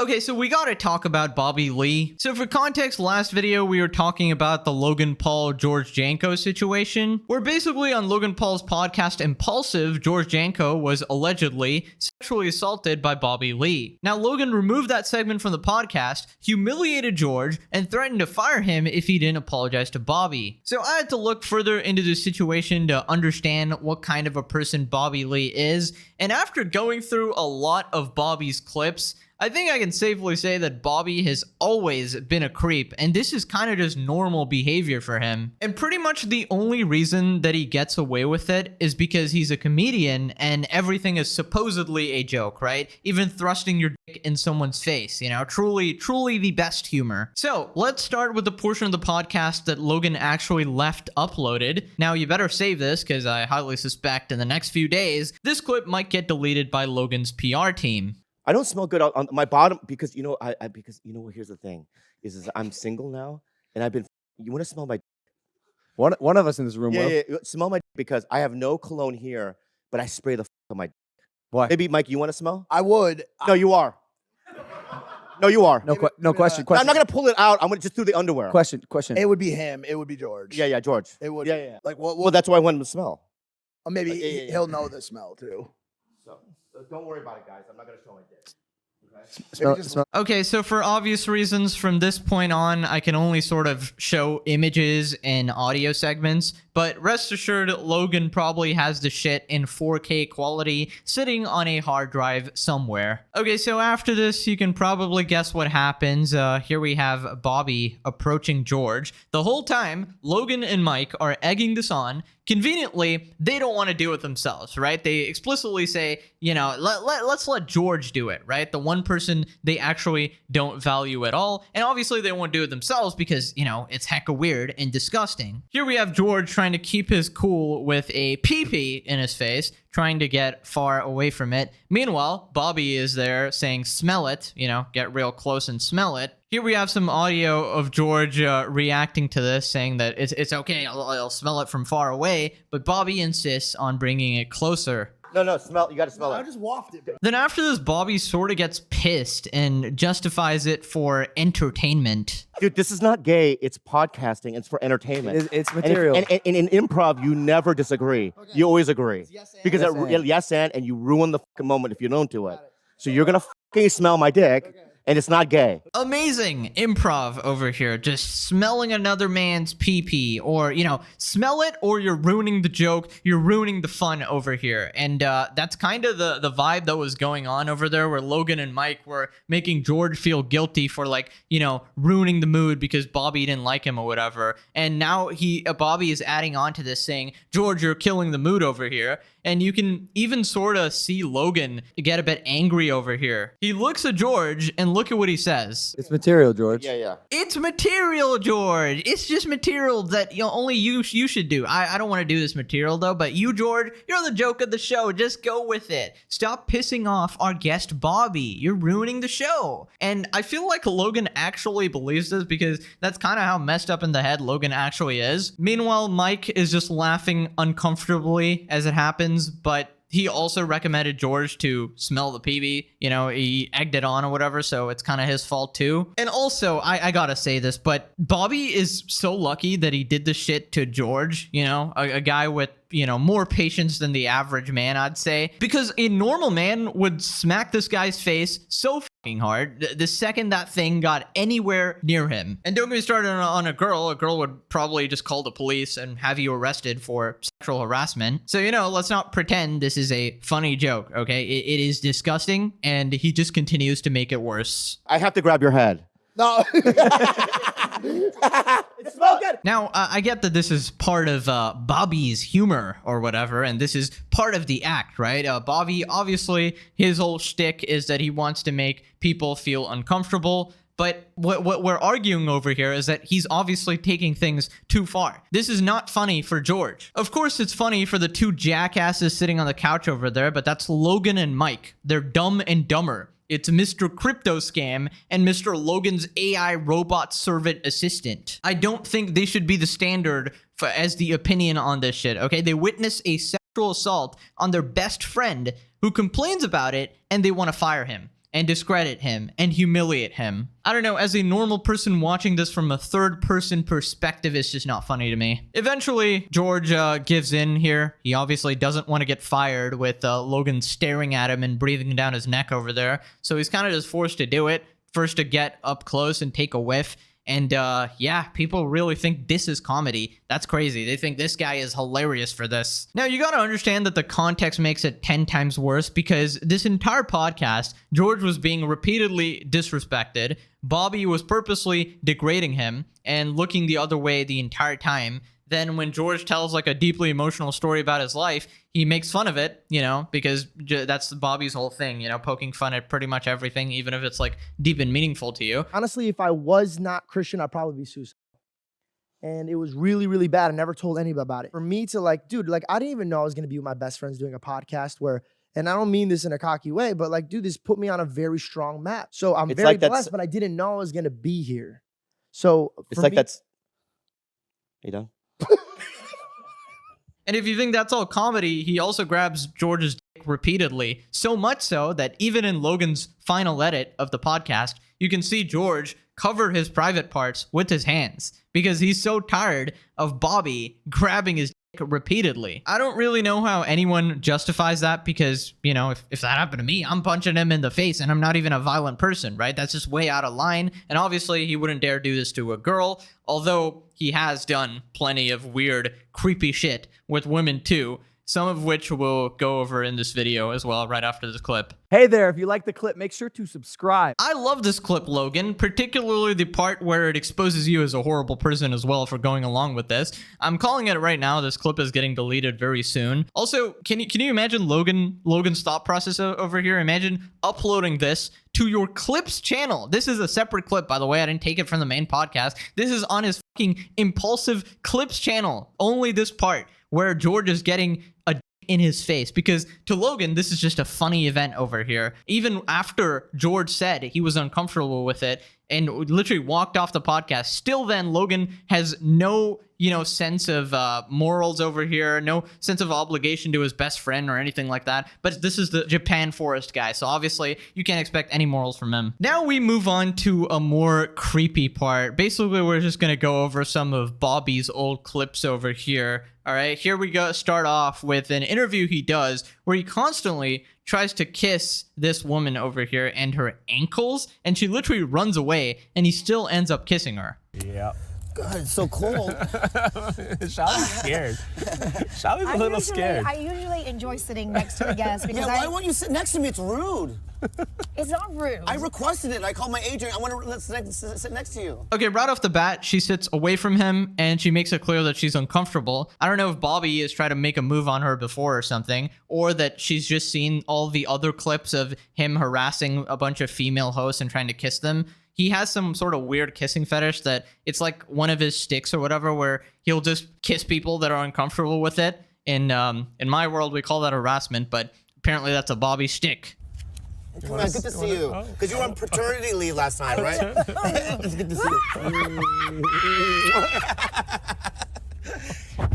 Okay, so we gotta talk about Bobby Lee. So for context, last video we were talking about the Logan Paul George Janko situation, where basically on Logan Paul's podcast Impulsive, George Janko was allegedly sexually assaulted by Bobby Lee. Now Logan removed that segment from the podcast, humiliated George, and threatened to fire him if he didn't apologize to Bobby. So I had to look further into the situation to understand what kind of a person Bobby Lee is, and after going through a lot of Bobby's clips, I think I can safely say that Bobby has always been a creep, and this is kind of just normal behavior for him. And pretty much the only reason that he gets away with it is because he's a comedian and everything is supposedly a joke, right? Even thrusting your dick in someone's face, you know, truly the best humor. So let's start with the portion of the podcast that Logan actually left uploaded. Now you better save this because I highly suspect in the next few days, this clip might get deleted by Logan's PR team. I don't smell good on my bottom because here's the thing is I'm single now and I've been. You want to smell my? One of us in this room will. Yeah, smell my because I have no cologne here, but I spray the on my. Why? Maybe Mike, you want to smell? I would. No, you are. No, you are. No question. I'm not gonna pull it out. I'm gonna just do the underwear. Question. It would be him. It would be George. Yeah, George. It would. Yeah. Like what? Well, that's why I want him to smell. Or maybe yeah. he'll know the smell too. So don't worry about it, guys. I'm not gonna show my dick. Smell. Okay, so for obvious reasons, from this point on, I can only sort of show images and audio segments, but rest assured, Logan probably has the shit in 4K quality sitting on a hard drive somewhere. Okay, so after this, you can probably guess what happens. Here we have Bobby approaching George. The whole time, Logan and Mike are egging this on. Conveniently, they don't want to do it themselves, right? They explicitly say, you know, let's let George do it, right? The one person they actually don't value at all. And obviously they won't do it themselves because, you know, it's hecka weird and disgusting. Here we have George trying to keep his cool with a pee-pee in his face, trying to get far away from it. Meanwhile, Bobby is there saying, smell it, you know, get real close and smell it. Here we have some audio of George reacting to this, saying that it's okay, I'll smell it from far away, but Bobby insists on bringing it closer. No, smell. You gotta smell it. I just wafted it. Then after this, Bobby sort of gets pissed and justifies it for entertainment. Dude, this is not gay. It's podcasting. It's for entertainment. It's material. And in improv, you never disagree. Okay. You always agree. Yes, and. Because and you ruin the fucking moment if you don't do it. So you're gonna fucking smell my dick. Okay. And it's not gay. Amazing improv over here. Just smelling another man's pee-pee, or, you know, smell it or you're ruining the joke. You're ruining the fun over here. And that's kind of the vibe that was going on over there, where Logan and Mike were making George feel guilty for, like, you know, ruining the mood because Bobby didn't like him or whatever. And now Bobby is adding on to this, saying, George, you're killing the mood over here. And you can even sort of see Logan get a bit angry over here. He looks at George and look at what he says. It's material, George. Yeah. It's material, George. It's just material that, you know, only you should do. I don't want to do this material though, but you, George, you're the joke of the show. Just go with it. Stop pissing off our guest Bobby. You're ruining the show. And I feel like Logan actually believes this because that's kind of how messed up in the head Logan actually is. Meanwhile, Mike is just laughing uncomfortably as it happens. But he also recommended George to smell the PB. You know, he egged it on or whatever, so it's kind of his fault too. And also, I gotta say this, but Bobby is so lucky that he did this shit to George, you know, a guy with, you know, more patience than the average man, I'd say. Because a normal man would smack this guy's face so fucking hard the second that thing got anywhere near him. And don't get me started on a girl. A girl would probably just call the police and have you arrested for sexual harassment. So, you know, let's not pretend this is a funny joke, okay? It is disgusting, and he just continues to make it worse. I have to grab your head. No. It's smoking. Now, I get that this is part of Bobby's humor or whatever, and this is part of the act, right? Bobby, obviously, his whole shtick is that he wants to make people feel uncomfortable, but what we're arguing over here is that he's obviously taking things too far. This is not funny for George. Of course, it's funny for the two jackasses sitting on the couch over there, but that's Logan and Mike. They're dumb and dumber. It's Mr. Crypto Scam and Mr. Logan's AI robot servant assistant. I don't think they should be the standard as the opinion on this shit, okay? They witness a sexual assault on their best friend who complains about it and they want to fire him. and discredit him and humiliate him. I don't know, as a normal person watching this from a third-person perspective, it's just not funny to me. Eventually, George gives in here. He obviously doesn't want to get fired with Logan staring at him and breathing down his neck over there, so he's kind of just forced to do it, first to get up close and take a whiff. And yeah, people really think this is comedy. That's crazy. They think this guy is hilarious for this. Now, you gotta understand that the context makes it 10 times worse, because this entire podcast, George was being repeatedly disrespected. Bobby was purposely degrading him and looking the other way the entire time. Then when George tells like a deeply emotional story about his life, he makes fun of it, you know, because that's Bobby's whole thing, you know, poking fun at pretty much everything, even if it's like deep and meaningful to you. Honestly, if I was not Christian, I'd probably be suicidal. And it was really, really bad. I never told anybody about it. For me to like, dude, like I didn't even know I was going to be with my best friends doing a podcast where, and I don't mean this in a cocky way, but like, dude, this put me on a very strong map. So I'm very blessed, but I didn't know I was going to be here. So it's like that's, are you done? And if you think that's all comedy, he also grabs George's dick repeatedly, so much so that even in Logan's final edit of the podcast, you can see George cover his private parts with his hands because he's so tired of Bobby grabbing his dick repeatedly. I don't really know how anyone justifies that because, you know, if that happened to me, I'm punching him in the face and I'm not even a violent person, right? That's just way out of line. And obviously he wouldn't dare do this to a girl, although he has done plenty of weird, creepy shit with women too, some of which we'll go over in this video as well right after this clip. Hey there, if you like the clip, make sure to subscribe. I love this clip, Logan, particularly the part where it exposes you as a horrible person as well for going along with this. I'm calling it right now. This clip is getting deleted very soon. Also, can you imagine Logan's thought process over here? Imagine uploading this to your clips channel. This is a separate clip, by the way. I didn't take it from the main podcast. This is on his fucking impulsive clips channel. Only this part where George is getting a in his face, because to Logan, this is just a funny event over here. Even after George said he was uncomfortable with it and literally walked off the podcast, still then Logan has no, you know, sense of morals over here, no sense of obligation to his best friend or anything like that. But this is the Japan Forest guy, so obviously you can't expect any morals from him. Now we move on to a more creepy part. Basically, we're just gonna go over some of Bobby's old clips over here. All right, here we go. Start off with an interview he does where he constantly tries to kiss this woman over here and her ankles, and she literally runs away, and he still ends up kissing her. Yeah. God, it's so cold. Charlie's scared. Charlie's a little scared. I usually enjoy sitting next to the guests because why won't you sit next to me? It's rude. It's not rude. I requested it. I called my agent. I want to sit next to you. Okay, right off the bat, she sits away from him and she makes it clear that she's uncomfortable. I don't know if Bobby is trying to make a move on her before or something, or that she's just seen all the other clips of him harassing a bunch of female hosts and trying to kiss them. He has some sort of weird kissing fetish that it's like one of his sticks or whatever, where he'll just kiss people that are uncomfortable with it. In my world, we call that harassment, but apparently that's a Bobby stick. Come on, good to see you. Because you were on paternity leave last time, right? It's good to see you.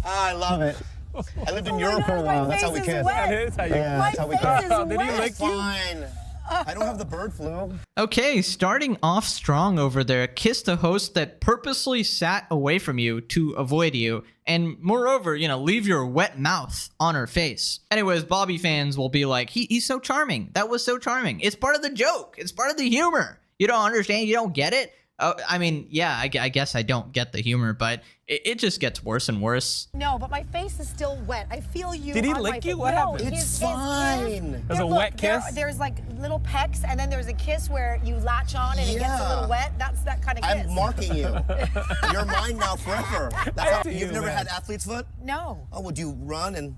I love it. I lived in Europe for a while. That's how we kiss. That is how you That's how we kiss. Did he lick you? Fine. I don't have the bird flu. Okay, starting off strong over there. Kiss the host that purposely sat away from you to avoid you. And moreover, you know, leave your wet mouth on her face. Anyways, Bobby fans will be like, he's so charming. That was so charming. It's part of the joke. It's part of the humor. You don't understand? You don't get it? I mean, yeah, I guess I don't get the humor, but it just gets worse and worse. No, but my face is still wet. I feel you. Did he on lick my you? face. What happened? It's fine. There's a wet kiss? There's like little pecks, and then there's a kiss where you latch on and it gets a little wet. That's that kind of kiss. I'm marking you. You're mine now forever. You've never had athlete's foot? No. Oh, would you run and...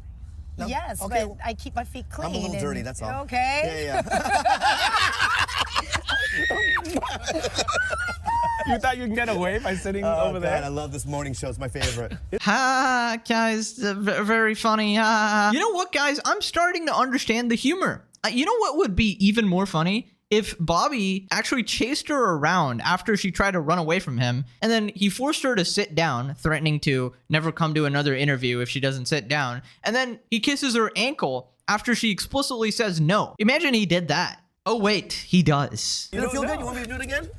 No? Yes, Okay. but I keep my feet clean. I'm a little dirty, that's all. Okay. Yeah. You thought you can get away by sitting over God, there? I love this morning show. It's my favorite. Ha, guys, very funny. Ha. You know what, guys? I'm starting to understand the humor. You know what would be even more funny? If Bobby actually chased her around after she tried to run away from him, and then he forced her to sit down, threatening to never come to another interview if she doesn't sit down, and then he kisses her ankle after she explicitly says no. Imagine he did that. Oh wait, he does. You don't feel good? You want me to do it again?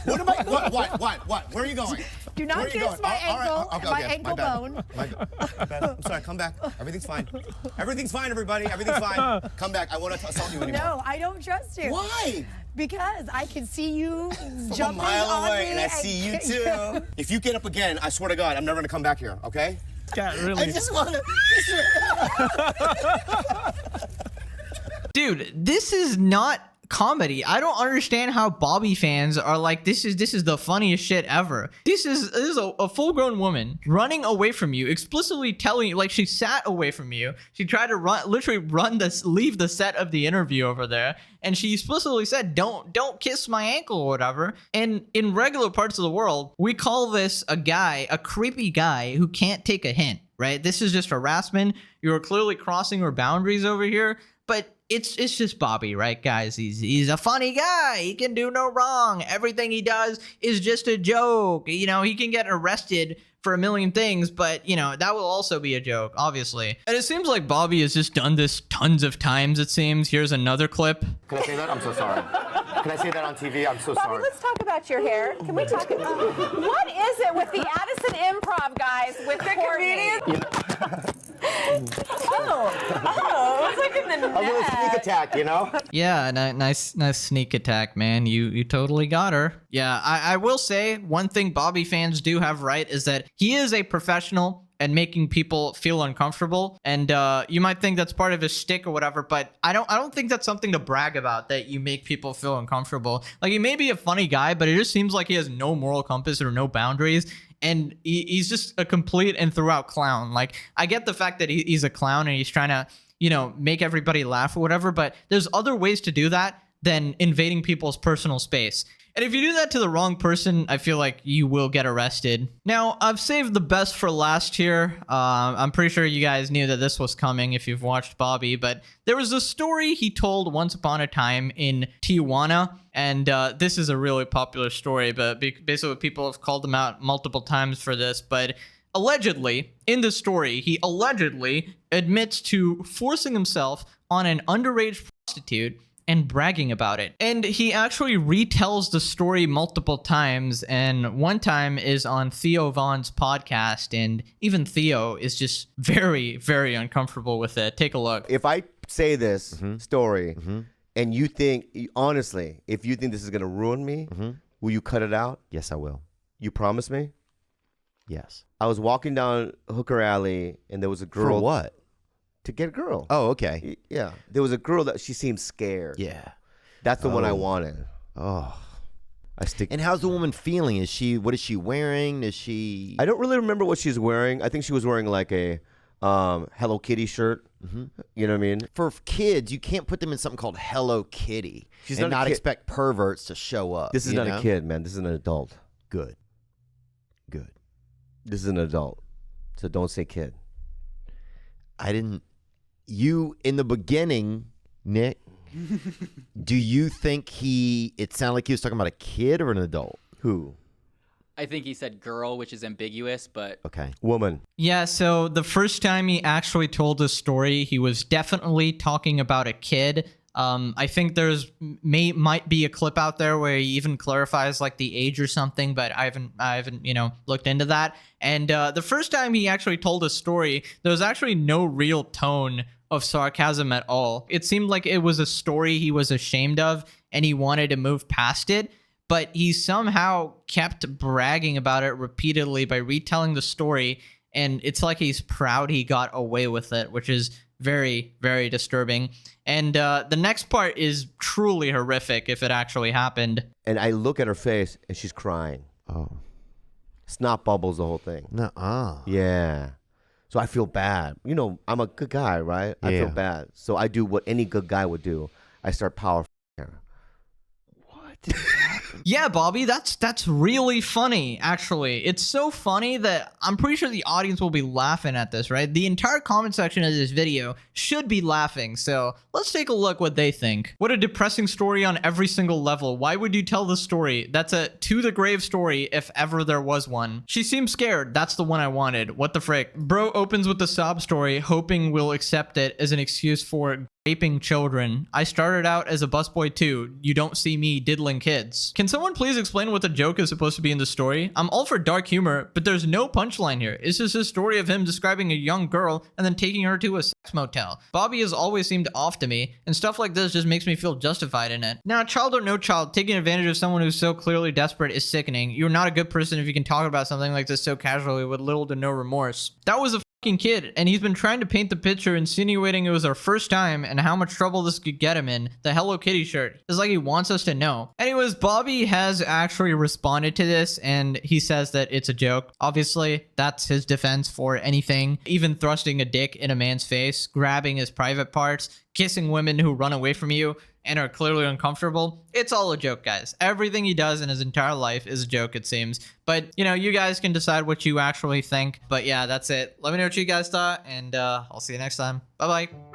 What am I? What? Where are you going? Do not Where are you kiss going? my All right, ankle, okay, my okay, ankle bad. bone. My bad. I'm sorry. Come back. Everything's fine. Everything's fine, everybody. Everything's fine. Come back. I won't assault you anymore. No, I don't trust you. Why? Because I can see you From a jumping mile on away, me and I see you too. If you get up again, I swear to God, I'm never gonna come back here. Okay? Got I really. just want to. Dude, this is not comedy. I don't understand how Bobby fans are like, this is the funniest shit ever. This is a full-grown woman running away from you, explicitly telling you, like, she sat away from you. She tried to leave the set of the interview over there, and she explicitly said, don't kiss my ankle or whatever. And in regular parts of the world, we call this a creepy guy who can't take a hint, right? This is just harassment. You're clearly crossing her boundaries over here, but it's just Bobby, right, guys? He's a funny guy. He can do no wrong. Everything he does is just a joke. You know, he can get arrested for a million things, but, you know, that will also be a joke, obviously. And it seems like Bobby has just done this tons of times, it seems. Here's another clip. Can I say that? I'm so sorry. Can I say that on TV? I'm so Bobby, sorry. let's talk about your hair. Can we talk about what is it with the Addison Improv guys with the comedians? Oh, it's like in the A little sneak net. attack, you know? Yeah, nice sneak attack, man. You totally got her. Yeah, I will say one thing Bobby fans do have right is that he is a professional and making people feel uncomfortable. And you might think that's part of his shtick or whatever, but I don't think that's something to brag about, that you make people feel uncomfortable. Like, he may be a funny guy, but it just seems like he has no moral compass or no boundaries. And he's just a complete and throughout clown. Like, I get the fact that he's a clown and he's trying to, you know, make everybody laugh or whatever, but there's other ways to do that than invading people's personal space. And if you do that to the wrong person, I feel like you will get arrested. Now, I've saved the best for last here. I'm pretty sure you guys knew that this was coming if you've watched Bobby, but there was a story he told once upon a time in Tijuana, and this is a really popular story, but basically people have called him out multiple times for this, but allegedly, in the story, he allegedly admits to forcing himself on an underage prostitute and bragging about it. And he actually retells the story multiple times, and one time is on Theo Vaughn's podcast, and even Theo is just very, very uncomfortable with it. Take a look. If I say this story and you think, honestly, if you think this is going to ruin me, will you cut it out? Yes, I will. You promise me? Yes. I was walking down Hooker Alley and there was a girl. For what? To get a girl. Oh, okay. Yeah. There was a girl that she seemed scared. Yeah. That's the one I Oh. wanted. Oh. I stick. And how's the woman feeling? What is she wearing? Is she? I don't really remember what she's wearing. I think she was wearing like a Hello Kitty shirt. You know what I mean? For kids, you can't put them in something called Hello Kitty She's and not a not kid. expect perverts to show up. This is you not know? a kid, man. This is an adult. Good. Good. This is an adult. So don't say kid. I didn't. You, in the beginning, Nick, do you think it sounded like he was talking about a kid or an adult? Who? I think he said girl, which is ambiguous, but Okay. Woman. Yeah, so the first time he actually told this story, he was definitely talking about a kid. I think there's might be a clip out there where he even clarifies like the age or something, but I haven't looked into that. And the first time he actually told a story, there was actually no real tone of sarcasm at all. It seemed like it was a story he was ashamed of and he wanted to move past it, but he somehow kept bragging about it repeatedly by retelling the story, and it's like he's proud he got away with it, which is very, very disturbing. And the next part is truly horrific if it actually happened. And I look at her face and she's crying. Oh. Snot bubbles, the whole thing. Nuh-uh. Yeah. So I feel bad. You know, I'm a good guy, right? I Yeah. feel bad. So I do what any good guy would do. I start power her. Yeah, Bobby, that's really funny, actually. It's so funny that I'm pretty sure the audience will be laughing at this, right? The entire comment section of this video should be laughing, so let's take a look what they think. What a depressing story on every single level. Why would you tell this story? That's a to-the-grave story if ever there was one. She seems scared. That's the one I wanted. What the frick? Bro opens with the sob story, hoping we'll accept it as an excuse for raping children. I started out as a busboy too. You don't see me diddling kids. Can someone please explain what the joke is supposed to be in the story? I'm all for dark humor, but there's no punchline here. It's just a story of him describing a young girl and then taking her to a sex motel. Bobby has always seemed off to me, and stuff like this just makes me feel justified in it. Now, child or no child, taking advantage of someone who's so clearly desperate is sickening. You're not a good person if you can talk about something like this so casually with little to no remorse. That was a fucking kid, and he's been trying to paint the picture insinuating it was our first time and how much trouble this could get him in. The Hello Kitty shirt. It's like he wants us to know. Anyways, Bobby has actually responded to this, and he says that it's a joke. Obviously, that's his defense for anything, even thrusting a dick in a man's face, grabbing his private parts, kissing women who run away from you and are clearly uncomfortable. It's all a joke, guys. Everything he does in his entire life is a joke, it seems. But, you know, you guys can decide what you actually think. But yeah, that's it. Let me know what you guys thought, and I'll see you next time. Bye-bye.